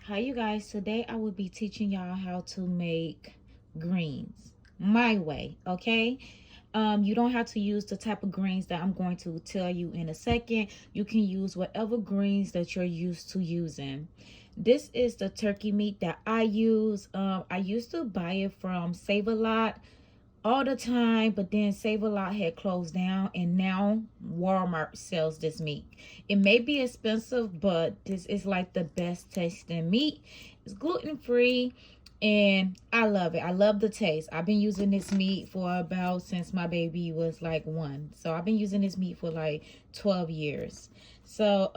Hi you guys, today I will be teaching y'all how to make greens my way. Okay, you don't have to use the type of greens that I'm going to tell you in a second. You can use whatever greens that you're used to using. This is the turkey meat that I use. I used to buy it from Save a Lot all the time, but then Save a Lot had closed down, and now Walmart sells this meat. It may be expensive, but this is like the best tasting meat. It's gluten free and I love it. I love the taste. I've been using this meat for about since my baby was like 1. So I've been using this meat for like 12 years. So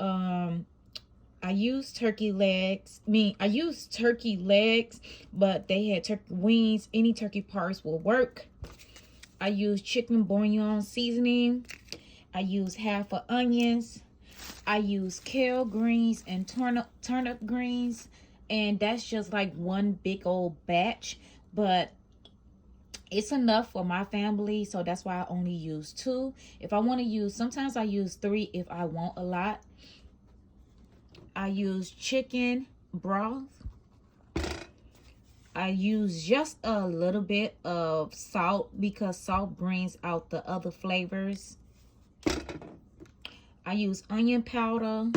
I use turkey legs. I use turkey legs, but they had turkey wings. Any turkey parts will work. I use chicken bouillon seasoning. I use half of onions. I use kale greens and turnip greens. And that's just like one big old batch. But it's enough for my family. So that's why I only use 2. If I want to use, sometimes I use 3 if I want a lot. I use chicken broth. I use just a little bit of salt because salt brings out the other flavors. I use onion powder,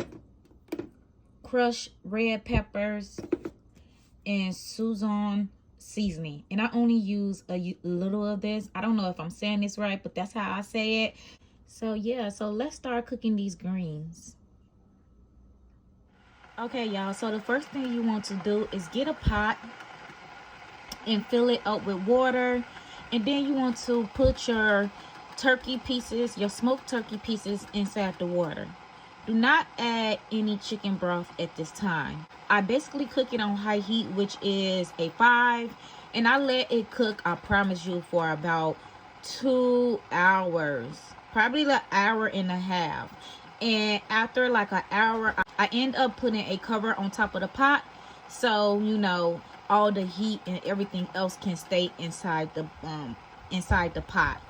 crushed red peppers, and Suzanne seasoning. And I only use a little of this. I don't know if I'm saying this right, but that's how I say it. So yeah, so let's start cooking these greens. Okay, y'all, so the first thing you want to do is get a pot and fill it up with water, and then you want to put your turkey pieces, your smoked turkey pieces, inside the water. Do not add any chicken broth at this time. I basically cook it on high heat, which is a 5, and I let it cook, I promise you, for about 2 hours, probably like an hour and a half. And after like an hour, I end up putting a cover on top of the pot, so you know all the heat and everything else can stay inside the pot.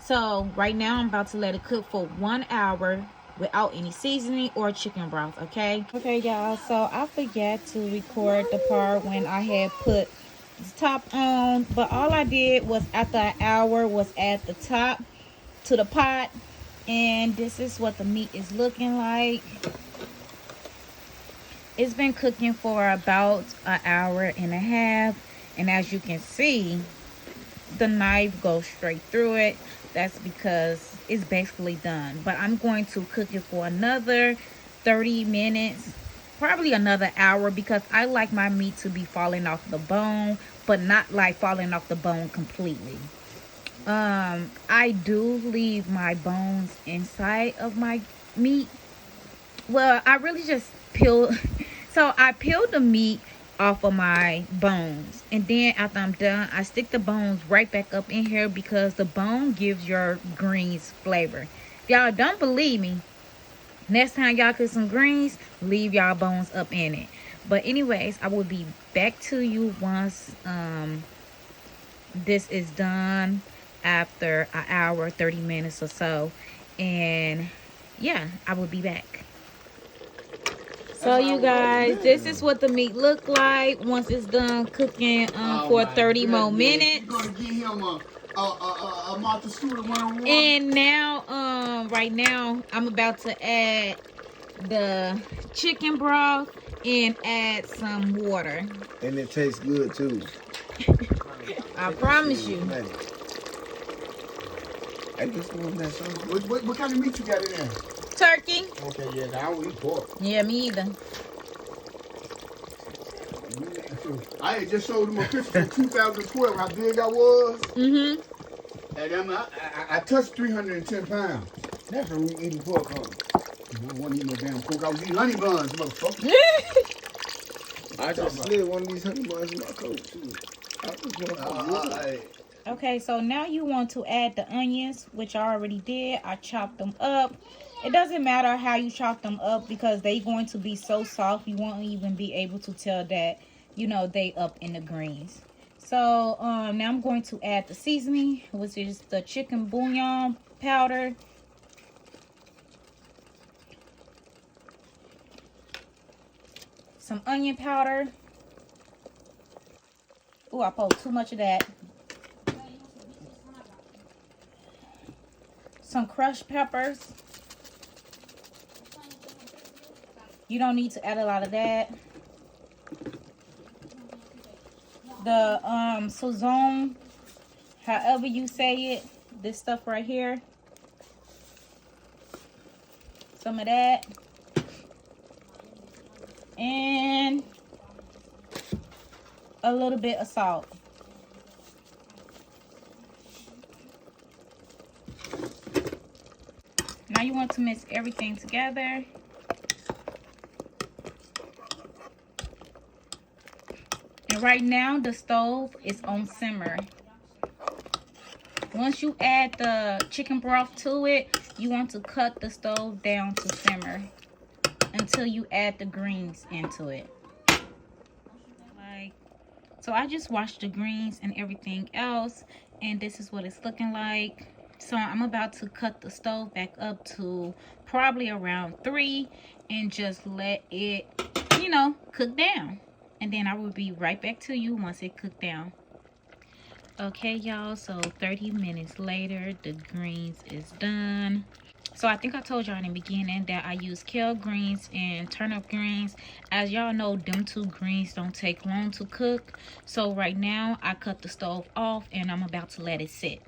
So right now I'm about to let it cook for 1 hour without any seasoning or chicken broth. Okay y'all, so I forgot to record the part when I had put the top on, but all I did was after an hour was add the top to the pot, and this is what the meat is looking like. It's been cooking for about an hour and a half, and as you can see, the knife goes straight through it. That's because it's basically done. But I'm going to cook it for another 30 minutes, probably another hour, because I like my meat to be falling off the bone, but not like falling off the bone completely. I do leave my bones inside of my meat. Well, I really just peel. So I peel the meat off of my bones, and then after I'm done, I stick the bones right back up in here because the bone gives your greens flavor. If y'all don't believe me, next time y'all cook some greens, leave y'all bones up in it. But anyways, I will be back to you once this is done, after an hour, 30 minutes or so. And yeah, I will be back. So you guys, this is what the meat look like once it's done cooking for 30 more minutes. You're gonna give him a Martha Stewart 101. And now, right now, I'm about to add the chicken broth and add some water. And it tastes good too. I promise you. I just want that sauce. What kind of meat you got in there? Turkey. Okay, yeah, I don't eat pork. Yeah, me either. I had just showed him a picture from 2012, how big I was. Mm-hmm. And I touched 310 pounds. That's from you eating pork, huh? I wasn't eating no damn pork. I was eating honey buns, motherfucker. I just slid one of these honey buns in my coat, too. I just want Okay, so now you want to add the onions, which I already did. I chopped them up. It doesn't matter how you chop them up because they're going to be so soft you won't even be able to tell that, you know, they up in the greens. So now I'm going to add the seasoning, which is the chicken bouillon powder. some onion powder. Oh, I put too much of that. Some crushed peppers. You don't need to add a lot of that. The Sazon, however you say it, this stuff right here. Some of that. And a little bit of salt. Now you want to mix everything together. And right now the stove is on simmer. Once you add the chicken broth to it, you want to cut the stove down to simmer until you add the greens into it. So I just washed the greens and everything else, and this is what it's looking like. So I'm about to cut the stove back up to probably around 3 and just let it, you know, cook down. And then I will be right back to you once it cooked down. Okay, y'all, so 30 minutes later, the greens is done. So I think I told y'all in the beginning that I use kale greens and turnip greens. As y'all know, them two greens don't take long to cook. So right now I cut the stove off and I'm about to let it sit.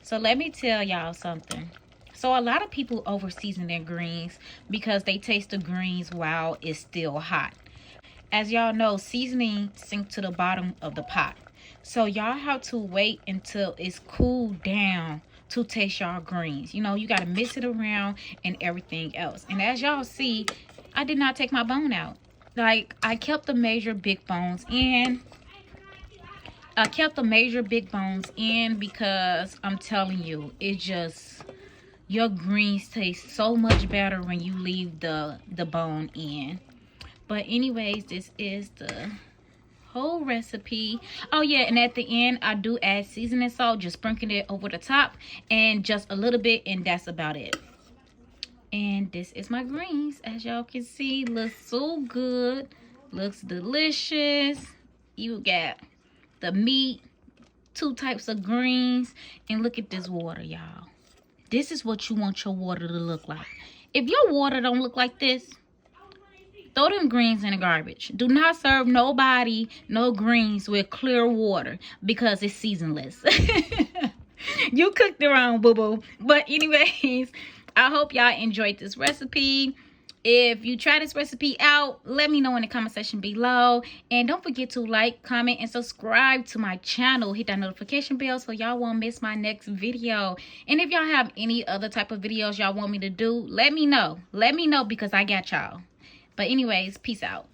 So let me tell y'all something. So a lot of people over season their greens because they taste the greens while it's still hot. As y'all know, seasoning sinks to the bottom of the pot. So y'all have to wait until it's cooled down to taste y'all greens. You know, you got to mix it around and everything else. And as y'all see, I did not take my bone out. Like, I kept the major big bones in. Because I'm telling you, it just, your greens taste so much better when you leave the bone in. But anyways, this is the whole recipe. Oh yeah, and at the end I do add seasoning salt, just sprinkle it over the top and just a little bit, and that's about it. And this is my greens. As y'all can see, looks so good, looks delicious. You got the meat, 2 types of greens, and look at this water, y'all. This is what you want your water to look like. If your water don't look like this, throw them greens in the garbage. Do not serve nobody no greens with clear water because it's seasonless. You cooked the wrong, boo-boo. But anyways, I hope y'all enjoyed this recipe. If you try this recipe out, let me know in the comment section below. And don't forget to like, comment, and subscribe to my channel. Hit that notification bell so y'all won't miss my next video. And if y'all have any other type of videos y'all want me to do, let me know. Let me know because I got y'all. But anyways, peace out.